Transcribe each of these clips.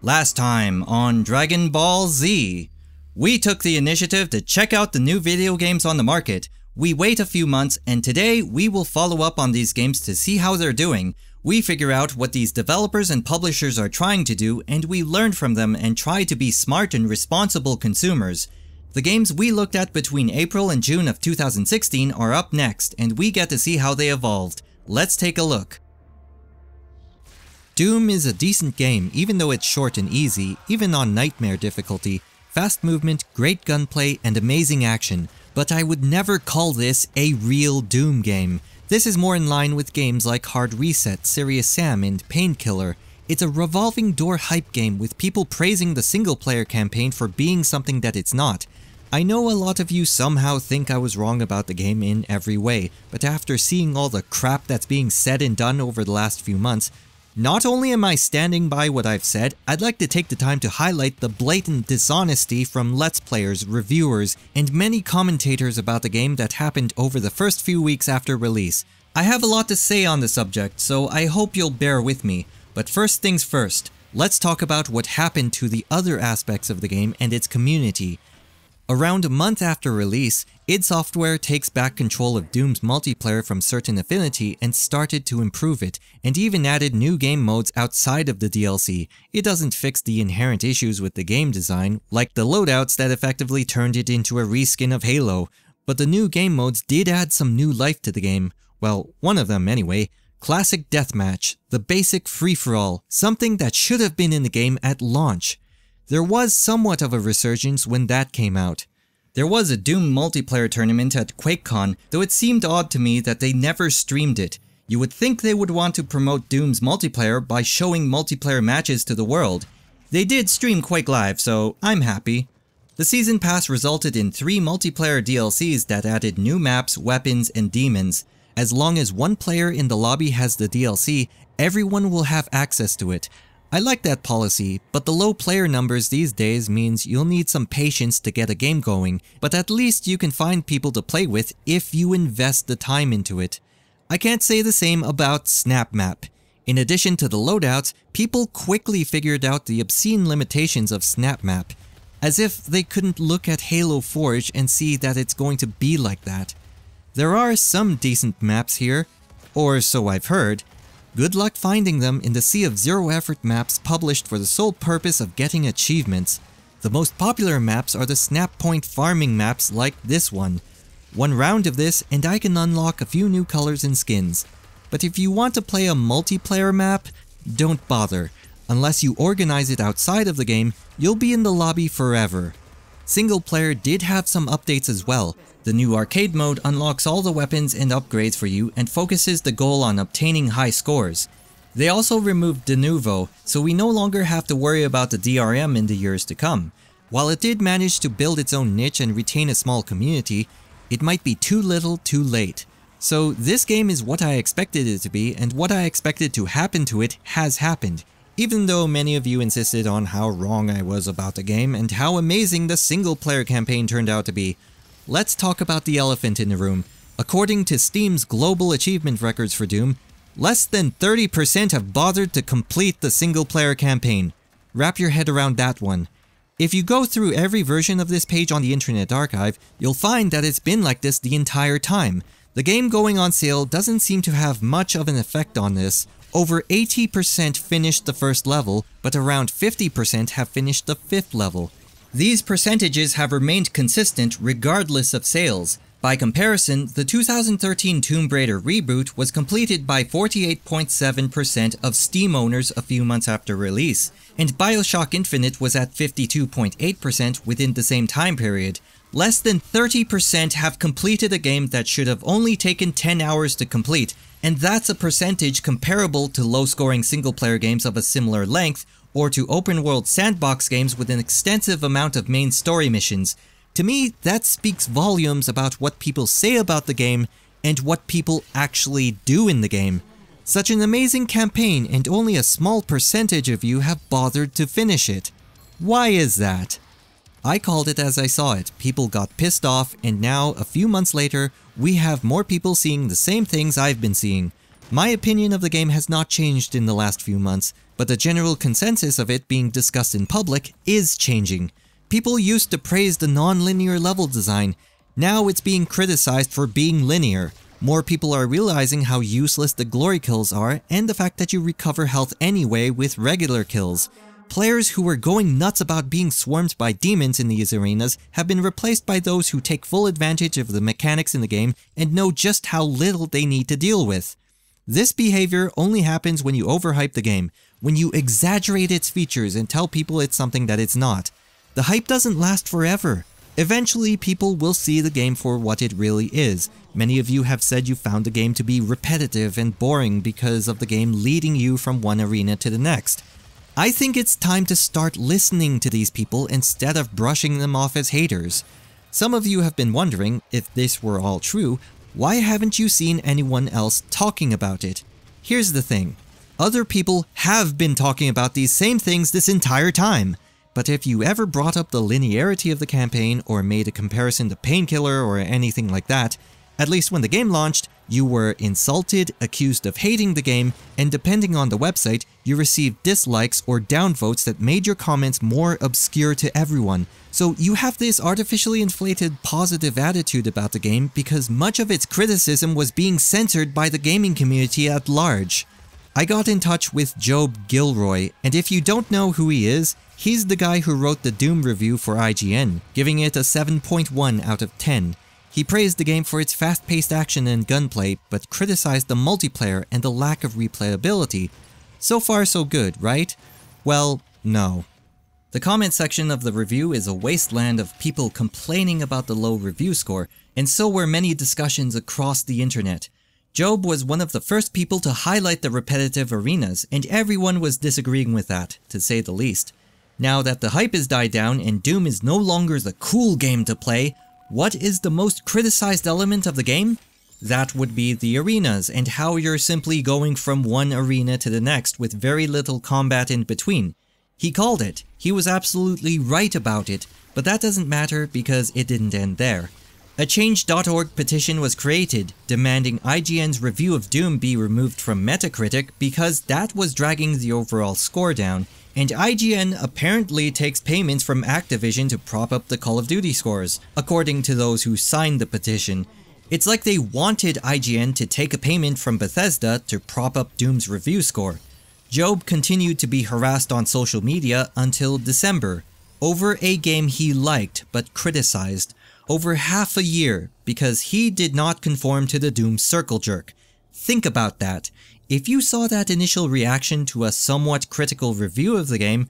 Last time on Dragon Ball Z, we took the initiative to check out the new video games on the market. We wait a few months, and today we will follow up on these games to see how they're doing. We figure out what these developers and publishers are trying to do, and we learn from them and try to be smart and responsible consumers. The games we looked at between April and June of 2016 are up next, and we get to see how they evolved. Let's take a look. Doom is a decent game, even though it's short and easy, even on Nightmare difficulty. Fast movement, great gunplay, and amazing action. But I would never call this a real Doom game. This is more in line with games like Hard Reset, Serious Sam, and Painkiller. It's a revolving door hype game with people praising the single-player campaign for being something that it's not. I know a lot of you somehow think I was wrong about the game in every way, but after seeing all the crap that's being said and done over the last few months, not only am I standing by what I've said, I'd like to take the time to highlight the blatant dishonesty from Let's Players, reviewers, and many commentators about the game that happened over the first few weeks after release. I have a lot to say on the subject, so I hope you'll bear with me. But first things first, let's talk about what happened to the other aspects of the game and its community. Around a month after release, id Software takes back control of Doom's multiplayer from Certain Affinity and started to improve it, and even added new game modes outside of the DLC. It doesn't fix the inherent issues with the game design, like the loadouts that effectively turned it into a reskin of Halo, but the new game modes did add some new life to the game. Well, one of them anyway. Classic Deathmatch, the basic free-for-all, something that should have been in the game at launch. There was somewhat of a resurgence when that came out. There was a Doom multiplayer tournament at QuakeCon, though it seemed odd to me that they never streamed it. You would think they would want to promote Doom's multiplayer by showing multiplayer matches to the world. They did stream Quake Live, so I'm happy. The Season Pass resulted in 3 multiplayer DLCs that added new maps, weapons, and demons. As long as one player in the lobby has the DLC, everyone will have access to it. I like that policy, but the low player numbers these days means you'll need some patience to get a game going, but at least you can find people to play with if you invest the time into it. I can't say the same about Snap Map. In addition to the loadouts, people quickly figured out the obscene limitations of Snap Map, as if they couldn't look at Halo Forge and see that it's going to be like that. There are some decent maps here, or so I've heard. Good luck finding them in the sea of zero-effort maps published for the sole purpose of getting achievements. The most popular maps are the snap point farming maps like this one. One round of this and I can unlock a few new colors and skins. But if you want to play a multiplayer map, don't bother. Unless you organize it outside of the game, you'll be in the lobby forever. Single player did have some updates as well. The new arcade mode unlocks all the weapons and upgrades for you and focuses the goal on obtaining high scores. They also removed De Novo, so we no longer have to worry about the DRM in the years to come. While it did manage to build its own niche and retain a small community, it might be too little too late. So this game is what I expected it to be, and what I expected to happen to it has happened. Even though many of you insisted on how wrong I was about the game and how amazing the single player campaign turned out to be. Let's talk about the elephant in the room. According to Steam's global achievement records for Doom, less than 30% have bothered to complete the single-player campaign. Wrap your head around that one. If you go through every version of this page on the Internet Archive, you'll find that it's been like this the entire time. The game going on sale doesn't seem to have much of an effect on this. Over 80% finished the first level, but around 50% have finished the 5th level. These percentages have remained consistent regardless of sales. By comparison, the 2013 Tomb Raider reboot was completed by 48.7% of Steam owners a few months after release, and BioShock Infinite was at 52.8% within the same time period. Less than 30% have completed a game that should have only taken 10 hours to complete, and that's a percentage comparable to low-scoring single-player games of a similar length, or to open-world sandbox games with an extensive amount of main story missions. To me, that speaks volumes about what people say about the game and what people actually do in the game. Such an amazing campaign, and only a small percentage of you have bothered to finish it. Why is that? I called it as I saw it. People got pissed off, and now, a few months later, we have more people seeing the same things I've been seeing. My opinion of the game has not changed in the last few months, but the general consensus of it being discussed in public is changing. People used to praise the non-linear level design. Now it's being criticized for being linear. More people are realizing how useless the glory kills are, and the fact that you recover health anyway with regular kills. Players who were going nuts about being swarmed by demons in these arenas have been replaced by those who take full advantage of the mechanics in the game and know just how little they need to deal with. This behavior only happens when you overhype the game, when you exaggerate its features and tell people it's something that it's not. The hype doesn't last forever. Eventually, people will see the game for what it really is. Many of you have said you found the game to be repetitive and boring because of the game leading you from one arena to the next. I think it's time to start listening to these people instead of brushing them off as haters. Some of you have been wondering, if this were all true, why haven't you seen anyone else talking about it? Here's the thing. Other people have been talking about these same things this entire time. But if you ever brought up the linearity of the campaign or made a comparison to Painkiller or anything like that, at least when the game launched, you were insulted, accused of hating the game, and depending on the website, you received dislikes or downvotes that made your comments more obscure to everyone. So you have this artificially inflated positive attitude about the game because much of its criticism was being censored by the gaming community at large. I got in touch with Job Gilroy, and if you don't know who he is, he's the guy who wrote the Doom review for IGN, giving it a 7.1 out of 10. He praised the game for its fast-paced action and gunplay, but criticized the multiplayer and the lack of replayability. So far so good, right? Well, no. The comment section of the review is a wasteland of people complaining about the low review score, and so were many discussions across the internet. Job was one of the first people to highlight the repetitive arenas, and everyone was disagreeing with that, to say the least. Now that the hype has died down and Doom is no longer the cool game to play, what is the most criticized element of the game? That would be the arenas and how you're simply going from one arena to the next with very little combat in between. He called it. He was absolutely right about it, but that doesn't matter because it didn't end there. A Change.org petition was created, demanding IGN's review of Doom be removed from Metacritic because that was dragging the overall score down, and IGN apparently takes payments from Activision to prop up the Call of Duty scores, according to those who signed the petition. It's like they wanted IGN to take a payment from Bethesda to prop up Doom's review score. Job continued to be harassed on social media until December, over a game he liked but criticized, over half a year because he did not conform to the Doom circle jerk. Think about that. If you saw that initial reaction to a somewhat critical review of the game,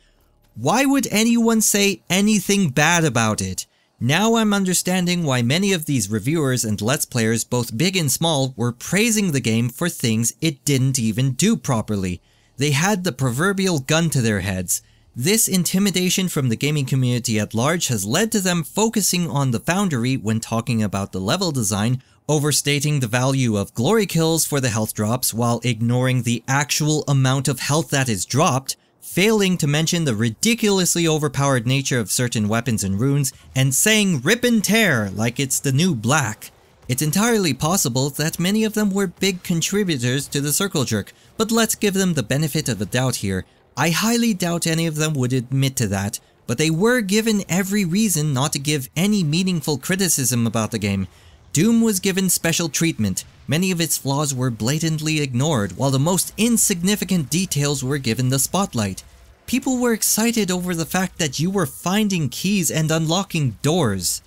why would anyone say anything bad about it? Now I'm understanding why many of these reviewers and Let's Players, both big and small, were praising the game for things it didn't even do properly. They had the proverbial gun to their heads. This intimidation from the gaming community at large has led to them focusing on the Foundry when talking about the level design, overstating the value of glory kills for the health drops while ignoring the actual amount of health that is dropped, failing to mention the ridiculously overpowered nature of certain weapons and runes, and saying rip and tear like it's the new black. It's entirely possible that many of them were big contributors to the circle jerk, but let's give them the benefit of the doubt here. I highly doubt any of them would admit to that, but they were given every reason not to give any meaningful criticism about the game. Doom was given special treatment, many of its flaws were blatantly ignored, while the most insignificant details were given the spotlight. People were excited over the fact that you were finding keys and unlocking doors.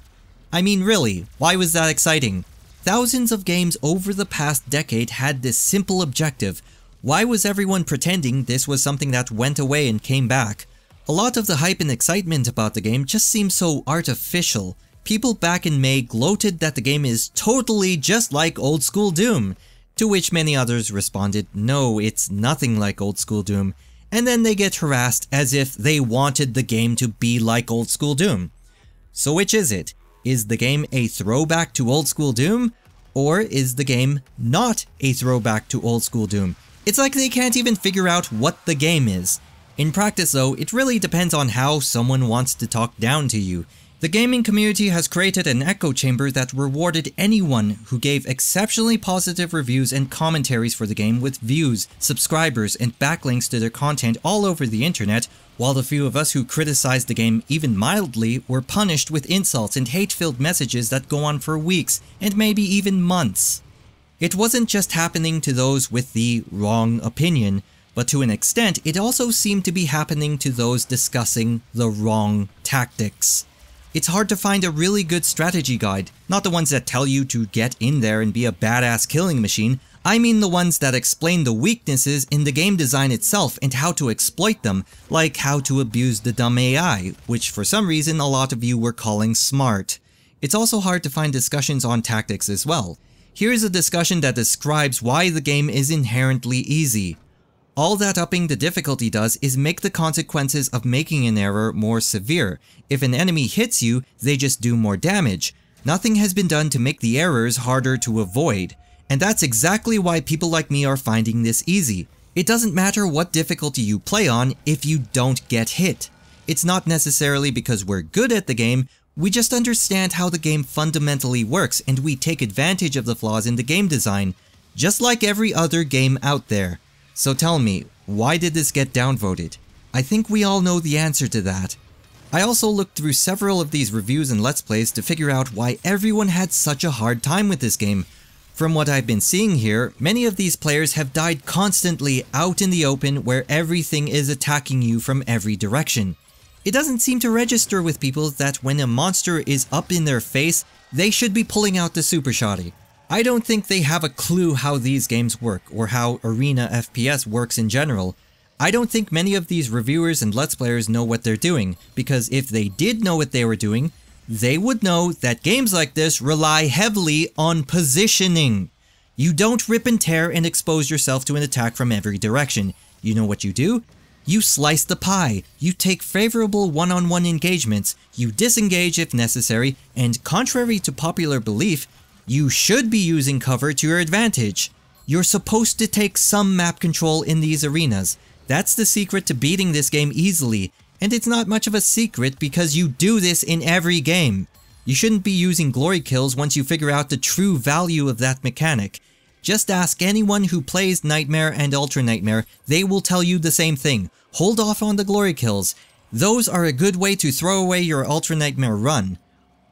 I mean really, why was that exciting? Thousands of games over the past decade had this simple objective. Why was everyone pretending this was something that went away and came back? A lot of the hype and excitement about the game just seems so artificial. People back in May gloated that the game is totally just like old school Doom, to which many others responded, no, it's nothing like old school Doom, and then they get harassed as if they wanted the game to be like old school Doom. So which is it? Is the game a throwback to old school Doom? Or is the game not a throwback to old school Doom? It's like they can't even figure out what the game is. In practice though, it really depends on how someone wants to talk down to you. The gaming community has created an echo chamber that rewarded anyone who gave exceptionally positive reviews and commentaries for the game with views, subscribers, and backlinks to their content all over the internet, while the few of us who criticized the game even mildly were punished with insults and hate-filled messages that go on for weeks, and maybe even months. It wasn't just happening to those with the wrong opinion, but to an extent it also seemed to be happening to those discussing the wrong tactics. It's hard to find a really good strategy guide, not the ones that tell you to get in there and be a badass killing machine. I mean the ones that explain the weaknesses in the game design itself and how to exploit them, like how to abuse the dumb AI, which for some reason a lot of you were calling smart. It's also hard to find discussions on tactics as well. Here's a discussion that describes why the game is inherently easy. All that upping the difficulty does is make the consequences of making an error more severe. If an enemy hits you, they just do more damage. Nothing has been done to make the errors harder to avoid. And that's exactly why people like me are finding this easy. It doesn't matter what difficulty you play on if you don't get hit. It's not necessarily because we're good at the game, we just understand how the game fundamentally works and we take advantage of the flaws in the game design, just like every other game out there. So tell me, why did this get downvoted? I think we all know the answer to that. I also looked through several of these reviews and Let's Plays to figure out why everyone had such a hard time with this game. From what I've been seeing here, many of these players have died constantly out in the open where everything is attacking you from every direction. It doesn't seem to register with people that when a monster is up in their face, they should be pulling out the super shotty. I don't think they have a clue how these games work, or how arena FPS works in general. I don't think many of these reviewers and Let's Players know what they're doing, because if they did know what they were doing, they would know that games like this rely heavily on positioning. You don't rip and tear and expose yourself to an attack from every direction. You know what you do? You slice the pie, you take favorable one-on-one engagements, you disengage if necessary, and contrary to popular belief, you should be using cover to your advantage. You're supposed to take some map control in these arenas. That's the secret to beating this game easily, and it's not much of a secret because you do this in every game. You shouldn't be using glory kills once you figure out the true value of that mechanic. Just ask anyone who plays Nightmare and Ultra Nightmare, they will tell you the same thing. Hold off on the glory kills. Those are a good way to throw away your Ultra Nightmare run.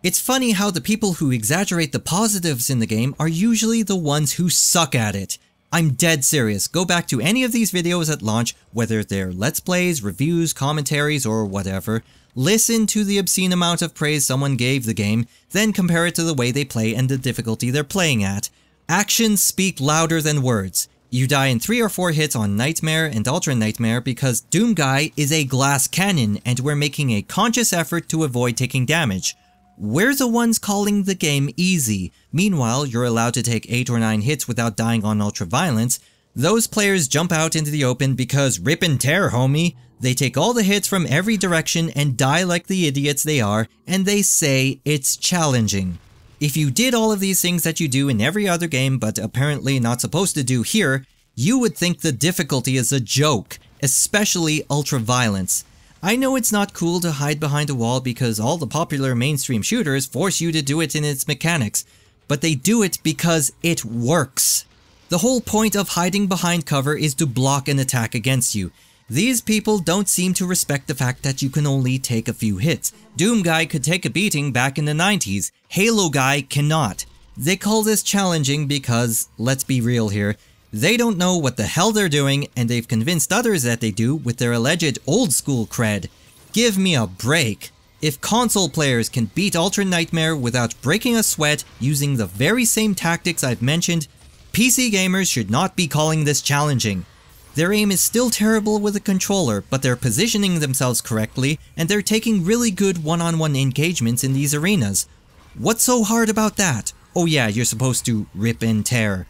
It's funny how the people who exaggerate the positives in the game are usually the ones who suck at it. I'm dead serious. Go back to any of these videos at launch, whether they're Let's Plays, reviews, commentaries, or whatever. Listen to the obscene amount of praise someone gave the game, then compare it to the way they play and the difficulty they're playing at. Actions speak louder than words. You die in 3 or 4 hits on Nightmare and Ultra Nightmare because Doom Guy is a glass cannon and we're making a conscious effort to avoid taking damage. We're the ones calling the game easy. Meanwhile, you're allowed to take 8 or 9 hits without dying on ultraviolence. Those players jump out into the open because rip and tear, homie. They take all the hits from every direction and die like the idiots they are, and they say it's challenging. If you did all of these things that you do in every other game but apparently not supposed to do here, you would think the difficulty is a joke, especially ultraviolence. I know it's not cool to hide behind a wall because all the popular mainstream shooters force you to do it in its mechanics, but they do it because it works. The whole point of hiding behind cover is to block an attack against you. These people don't seem to respect the fact that you can only take a few hits. Doom Guy could take a beating back in the 90s, Halo Guy cannot. They call this challenging because, let's be real here, they don't know what the hell they're doing, and they've convinced others that they do with their alleged old-school cred. Give me a break. If console players can beat Ultra Nightmare without breaking a sweat using the very same tactics I've mentioned, PC gamers should not be calling this challenging. Their aim is still terrible with a controller, but they're positioning themselves correctly, and they're taking really good one-on-one engagements in these arenas. What's so hard about that? Oh yeah, you're supposed to rip and tear.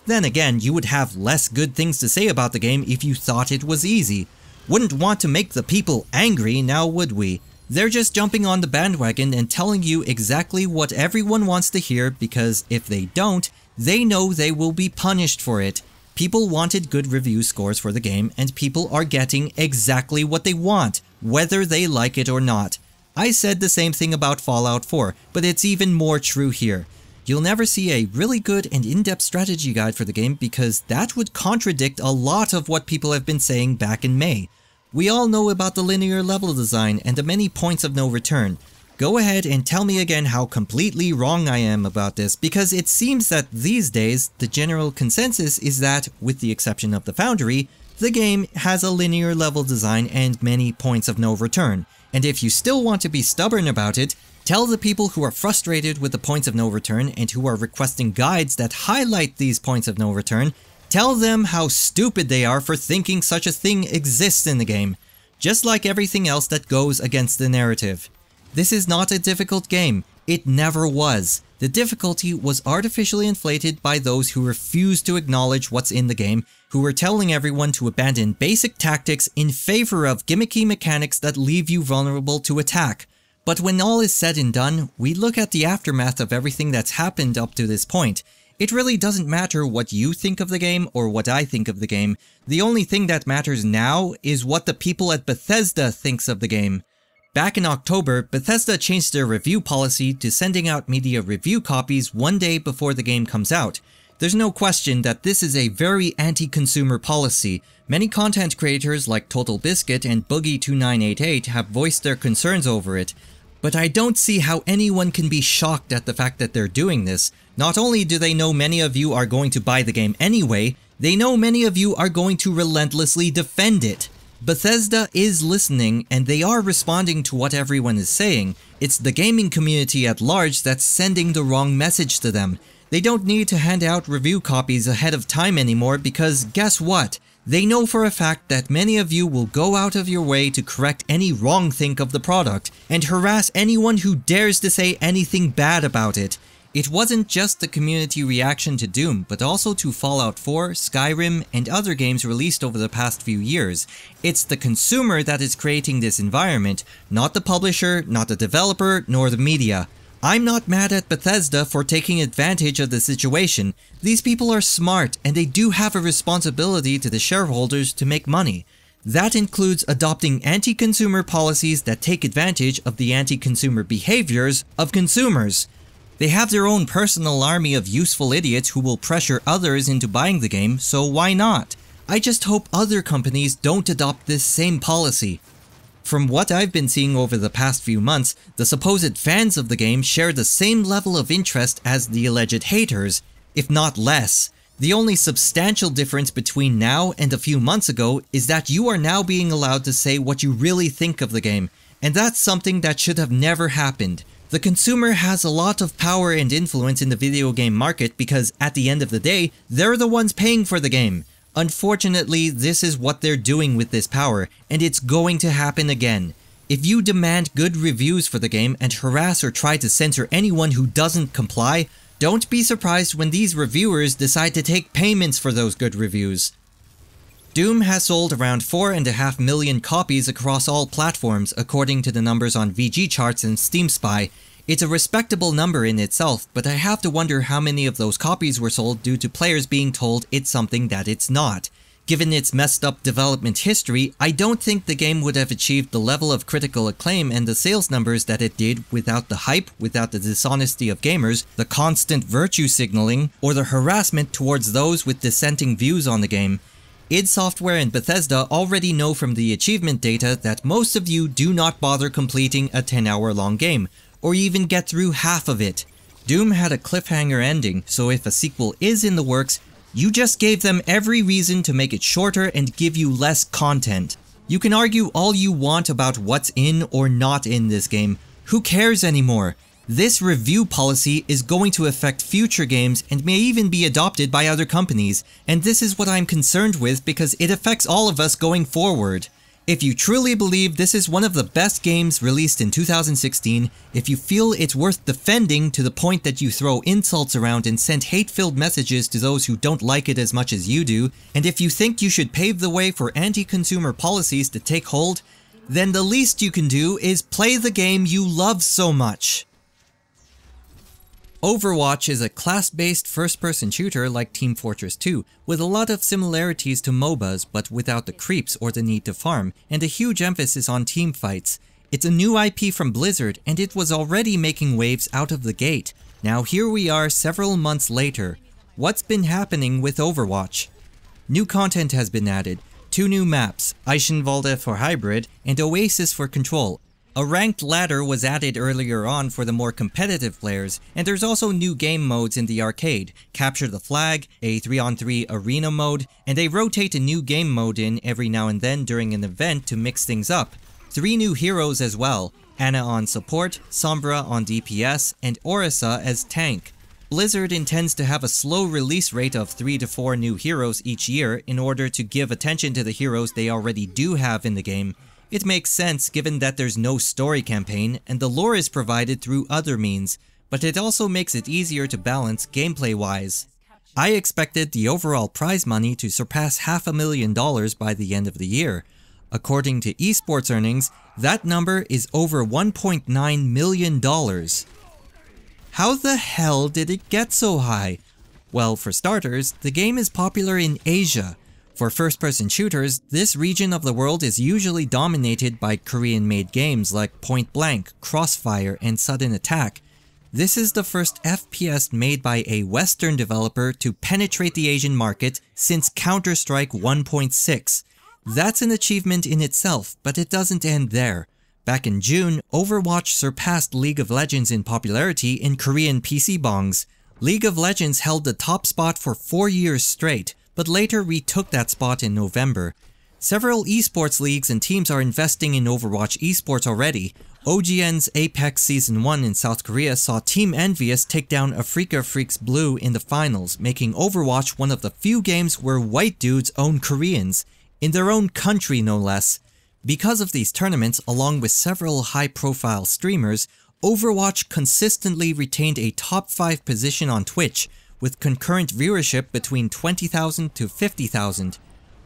Then again, you would have less good things to say about the game if you thought it was easy. Wouldn't want to make the people angry, now would we? They're just jumping on the bandwagon and telling you exactly what everyone wants to hear because if they don't, they know they will be punished for it. People wanted good review scores for the game and people are getting exactly what they want, whether they like it or not. I said the same thing about Fallout 4, but it's even more true here. You'll never see a really good and in-depth strategy guide for the game because that would contradict a lot of what people have been saying back in May. We all know about the linear level design and the many points of no return. Go ahead and tell me again how completely wrong I am about this, because it seems that these days, the general consensus is that, with the exception of the Foundry, the game has a linear level design and many points of no return. And if you still want to be stubborn about it, tell the people who are frustrated with the points of no return and who are requesting guides that highlight these points of no return, tell them how stupid they are for thinking such a thing exists in the game, just like everything else that goes against the narrative. This is not a difficult game. It never was. The difficulty was artificially inflated by those who refused to acknowledge what's in the game, who were telling everyone to abandon basic tactics in favor of gimmicky mechanics that leave you vulnerable to attack. But when all is said and done, we look at the aftermath of everything that's happened up to this point. It really doesn't matter what you think of the game or what I think of the game. The only thing that matters now is what the people at Bethesda thinks of the game. Back in October, Bethesda changed their review policy to sending out media review copies one day before the game comes out. There's no question that this is a very anti-consumer policy. Many content creators like Total Biscuit and Boogie2988 have voiced their concerns over it. But I don't see how anyone can be shocked at the fact that they're doing this. Not only do they know many of you are going to buy the game anyway, they know many of you are going to relentlessly defend it. Bethesda is listening, and they are responding to what everyone is saying. It's the gaming community at large that's sending the wrong message to them. They don't need to hand out review copies ahead of time anymore because guess what? They know for a fact that many of you will go out of your way to correct any wrong think of the product and harass anyone who dares to say anything bad about it. It wasn't just the community reaction to Doom, but also to Fallout 4, Skyrim, and other games released over the past few years. It's the consumer that is creating this environment, not the publisher, not the developer, nor the media. I'm not mad at Bethesda for taking advantage of the situation. These people are smart, and they do have a responsibility to the shareholders to make money. That includes adopting anti-consumer policies that take advantage of the anti-consumer behaviors of consumers. They have their own personal army of useful idiots who will pressure others into buying the game, so why not? I just hope other companies don't adopt this same policy. From what I've been seeing over the past few months, the supposed fans of the game share the same level of interest as the alleged haters, if not less. The only substantial difference between now and a few months ago is that you are now being allowed to say what you really think of the game, and that's something that should have never happened. The consumer has a lot of power and influence in the video game market because at the end of the day, they're the ones paying for the game. Unfortunately, this is what they're doing with this power, and it's going to happen again. If you demand good reviews for the game and harass or try to censor anyone who doesn't comply, don't be surprised when these reviewers decide to take payments for those good reviews. Doom has sold around 4.5 million copies across all platforms according to the numbers on VG Charts and Steam Spy. It's a respectable number in itself, but I have to wonder how many of those copies were sold due to players being told it's something that it's not. Given its messed up development history, I don't think the game would have achieved the level of critical acclaim and the sales numbers that it did without the hype, without the dishonesty of gamers, the constant virtue signaling, or the harassment towards those with dissenting views on the game. id Software and Bethesda already know from the achievement data that most of you do not bother completing a 10-hour-long game, or even get through half of it. Doom had a cliffhanger ending, so if a sequel is in the works, you just gave them every reason to make it shorter and give you less content. You can argue all you want about what's in or not in this game. Who cares anymore? This review policy is going to affect future games and may even be adopted by other companies, and this is what I'm concerned with because it affects all of us going forward. If you truly believe this is one of the best games released in 2016, if you feel it's worth defending to the point that you throw insults around and send hate-filled messages to those who don't like it as much as you do, and if you think you should pave the way for anti-consumer policies to take hold, then the least you can do is play the game you love so much. Overwatch is a class-based first-person shooter like Team Fortress 2, with a lot of similarities to MOBAs but without the creeps or the need to farm, and a huge emphasis on team fights. It's a new IP from Blizzard, and it was already making waves out of the gate. Now here we are several months later. What's been happening with Overwatch? New content has been added, 2 new maps, Eichenwalde for Hybrid and Oasis for Control. A ranked ladder was added earlier on for the more competitive players, and there's also new game modes in the arcade, Capture the Flag, a 3-on-3 arena mode, and they rotate a new game mode in every now and then during an event to mix things up. 3 new heroes as well, Ana on support, Sombra on DPS, and Orisa as tank. Blizzard intends to have a slow release rate of 3 to 4 new heroes each year in order to give attention to the heroes they already do have in the game. It makes sense given that there's no story campaign and the lore is provided through other means, but it also makes it easier to balance gameplay-wise. I expected the overall prize money to surpass $500,000 by the end of the year. According to esports earnings, that number is over $1.9 million. How the hell did it get so high? Well, for starters, the game is popular in Asia. For first-person shooters, this region of the world is usually dominated by Korean-made games like Point Blank, Crossfire, and Sudden Attack. This is the first FPS made by a Western developer to penetrate the Asian market since Counter-Strike 1.6. That's an achievement in itself, but it doesn't end there. Back in June, Overwatch surpassed League of Legends in popularity in Korean PC bongs. League of Legends held the top spot for 4 years straight, but later retook that spot in November. Several esports leagues and teams are investing in Overwatch esports already. OGN's Apex Season 1 in South Korea saw Team Envious take down Afrika Freaks Blue in the finals, making Overwatch one of the few games where white dudes own Koreans. In their own country, no less. Because of these tournaments, along with several high-profile streamers, Overwatch consistently retained a top 5 position on Twitch, with concurrent viewership between 20,000 to 50,000.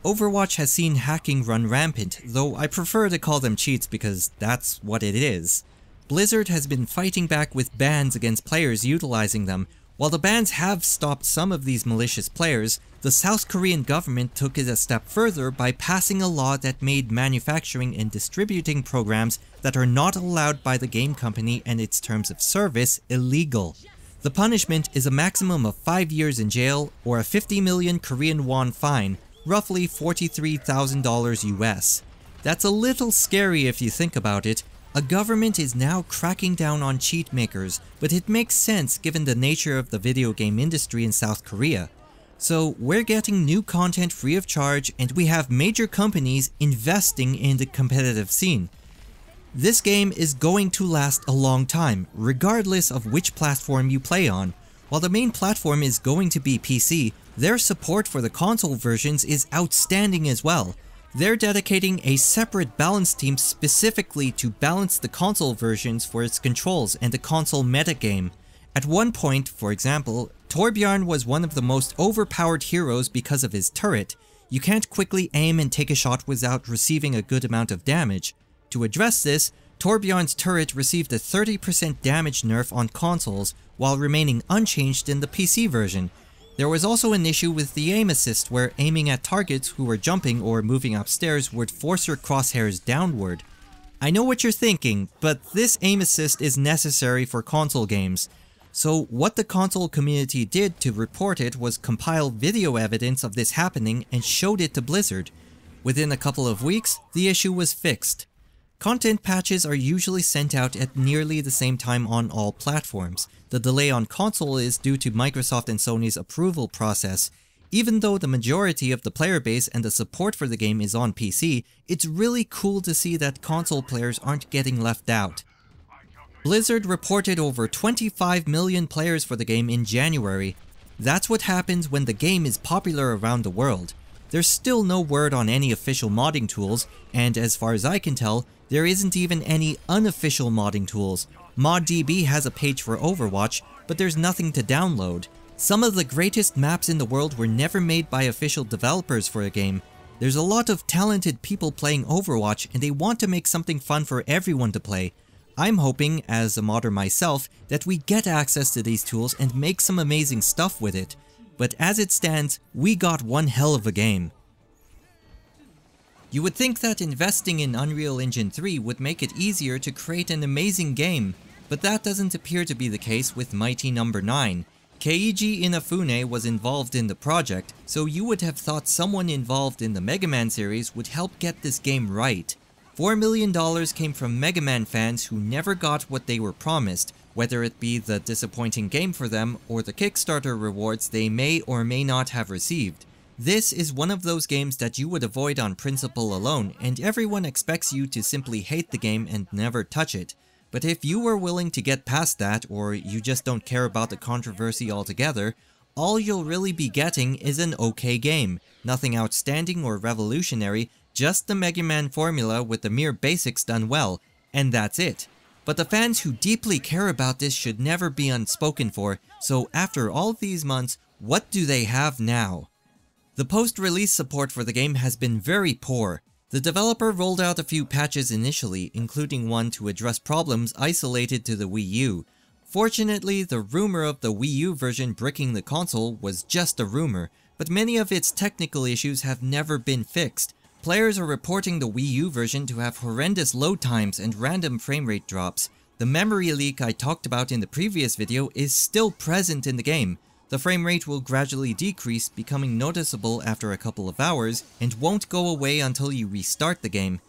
Overwatch has seen hacking run rampant, though I prefer to call them cheats because that's what it is. Blizzard has been fighting back with bans against players utilizing them. While the bans have stopped some of these malicious players, the South Korean government took it a step further by passing a law that made manufacturing and distributing programs that are not allowed by the game company and its terms of service illegal. The punishment is a maximum of 5 years in jail or a 50 million Korean won fine, roughly $43,000 US. That's a little scary if you think about it. A government is now cracking down on cheat makers, but it makes sense given the nature of the video game industry in South Korea. So we're getting new content free of charge, and we have major companies investing in the competitive scene. This game is going to last a long time, regardless of which platform you play on. While the main platform is going to be PC, their support for the console versions is outstanding as well. They're dedicating a separate balance team specifically to balance the console versions for its controls and the console metagame. At one point, for example, Torbjorn was one of the most overpowered heroes because of his turret. You can't quickly aim and take a shot without receiving a good amount of damage. To address this, Torbjorn's turret received a 30% damage nerf on consoles, while remaining unchanged in the PC version. There was also an issue with the aim assist where aiming at targets who were jumping or moving upstairs would force your crosshairs downward. I know what you're thinking, but this aim assist is necessary for console games. So what the console community did to report it was compile video evidence of this happening and showed it to Blizzard. Within a couple of weeks, the issue was fixed. Content patches are usually sent out at nearly the same time on all platforms. The delay on console is due to Microsoft and Sony's approval process. Even though the majority of the player base and the support for the game is on PC, it's really cool to see that console players aren't getting left out. Blizzard reported over 25 million players for the game in January. That's what happens when the game is popular around the world. There's still no word on any official modding tools, and as far as I can tell, there isn't even any unofficial modding tools. ModDB has a page for Overwatch, but there's nothing to download. Some of the greatest maps in the world were never made by official developers for a game. There's a lot of talented people playing Overwatch, and they want to make something fun for everyone to play. I'm hoping, as a modder myself, that we get access to these tools and make some amazing stuff with it. But as it stands, we got one hell of a game. You would think that investing in Unreal Engine 3 would make it easier to create an amazing game, but that doesn't appear to be the case with Mighty No. 9. Keiji Inafune was involved in the project, so you would have thought someone involved in the Mega Man series would help get this game right. $4 million came from Mega Man fans who never got what they were promised, whether it be the disappointing game for them or the Kickstarter rewards they may or may not have received. This is one of those games that you would avoid on principle alone, and everyone expects you to simply hate the game and never touch it. But if you were willing to get past that, or you just don't care about the controversy altogether, all you'll really be getting is an okay game. Nothing outstanding or revolutionary, just the Mega Man formula with the mere basics done well, and that's it. But the fans who deeply care about this should never be unspoken for, so after all these months, what do they have now? The post-release support for the game has been very poor. The developer rolled out a few patches initially, including one to address problems isolated to the Wii U. Fortunately, the rumor of the Wii U version bricking the console was just a rumor, but many of its technical issues have never been fixed. Players are reporting the Wii U version to have horrendous load times and random frame rate drops. The memory leak I talked about in the previous video is still present in the game. The frame rate will gradually decrease, becoming noticeable after a couple of hours, and won't go away until you restart the game.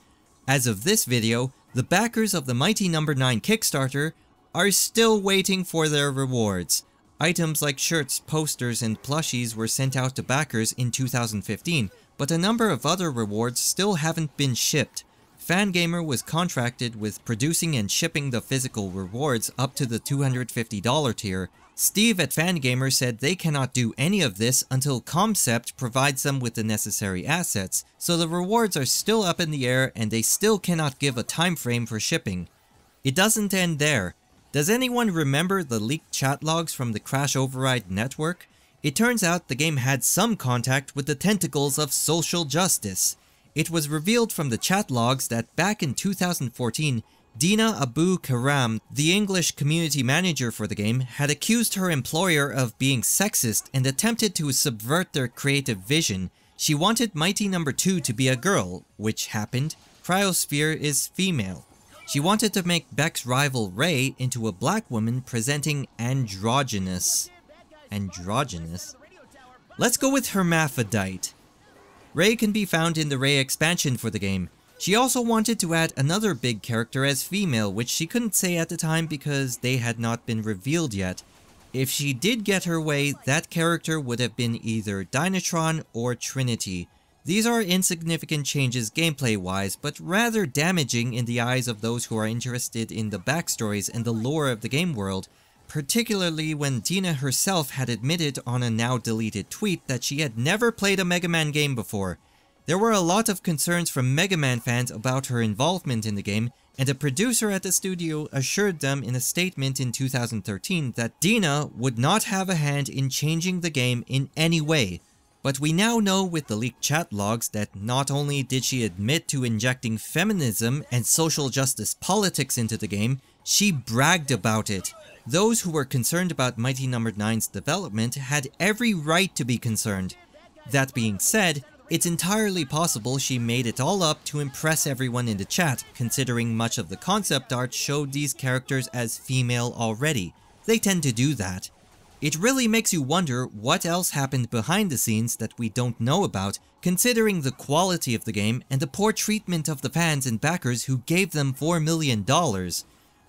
As of this video, the backers of the Mighty No. 9 Kickstarter are still waiting for their rewards. Items like shirts, posters, and plushies were sent out to backers in 2015, but a number of other rewards still haven't been shipped. Fangamer was contracted with producing and shipping the physical rewards up to the $250 tier. Steve at Fangamer said they cannot do any of this until Concept provides them with the necessary assets, so the rewards are still up in the air and they still cannot give a time frame for shipping. It doesn't end there. Does anyone remember the leaked chat logs from the Crash Override network? It turns out the game had some contact with the tentacles of social justice. It was revealed from the chat logs that back in 2014, Dina Abu Karam, the English community manager for the game, had accused her employer of being sexist and attempted to subvert their creative vision. She wanted Mighty No. 2 to be a girl, which happened. Cryosphere is female. She wanted to make Beck's rival Ray into a black woman presenting androgynous. Androgynous? Let's go with hermaphrodite. Ray can be found in the Ray expansion for the game. She also wanted to add another big character as female, which she couldn't say at the time because they had not been revealed yet. If she did get her way, that character would have been either Dynatron or Trinity. These are insignificant changes gameplay-wise, but rather damaging in the eyes of those who are interested in the backstories and the lore of the game world, particularly when Dina herself had admitted on a now-deleted tweet that she had never played a Mega Man game before. There were a lot of concerns from Mega Man fans about her involvement in the game, and a producer at the studio assured them in a statement in 2013 that Dina would not have a hand in changing the game in any way. But we now know with the leaked chat logs that not only did she admit to injecting feminism and social justice politics into the game, she bragged about it. Those who were concerned about Mighty No. 9's development had every right to be concerned. That being said, it's entirely possible she made it all up to impress everyone in the chat, considering much of the concept art showed these characters as female already. They tend to do that. It really makes you wonder what else happened behind the scenes that we don't know about, considering the quality of the game and the poor treatment of the fans and backers who gave them $4 million.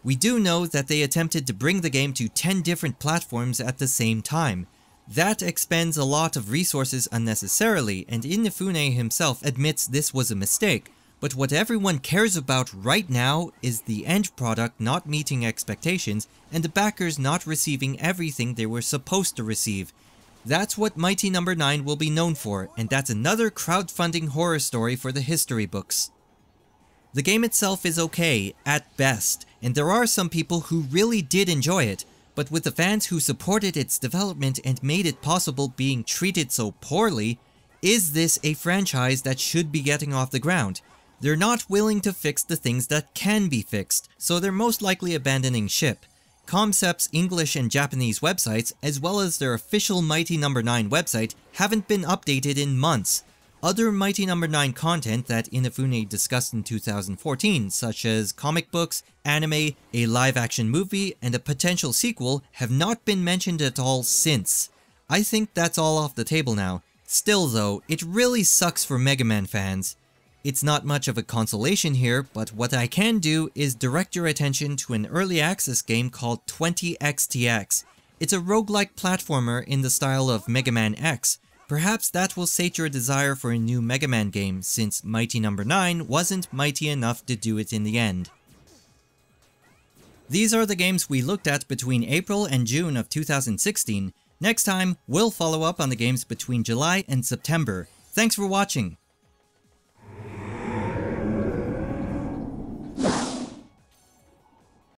We do know that they attempted to bring the game to 10 different platforms at the same time. That expends a lot of resources unnecessarily, and Inafune himself admits this was a mistake, but what everyone cares about right now is the end product not meeting expectations and the backers not receiving everything they were supposed to receive. That's what Mighty No. 9 will be known for, and that's another crowdfunding horror story for the history books. The game itself is okay, at best, and there are some people who really did enjoy it, but with the fans who supported its development and made it possible being treated so poorly, is this a franchise that should be getting off the ground? They're not willing to fix the things that can be fixed, so they're most likely abandoning ship. Concept's English and Japanese websites, as well as their official Mighty No. 9 website, haven't been updated in months. Other Mighty No. 9 content that Inafune discussed in 2014, such as comic books, anime, a live-action movie, and a potential sequel, have not been mentioned at all since. I think that's all off the table now. Still though, it really sucks for Mega Man fans. It's not much of a consolation here, but what I can do is direct your attention to an early access game called 20XTX. It's a roguelike platformer in the style of Mega Man X. Perhaps that will sate your desire for a new Mega Man game, since Mighty No. 9 wasn't mighty enough to do it in the end. These are the games we looked at between April and June of 2016. Next time, we'll follow up on the games between July and September. Thanks for watching!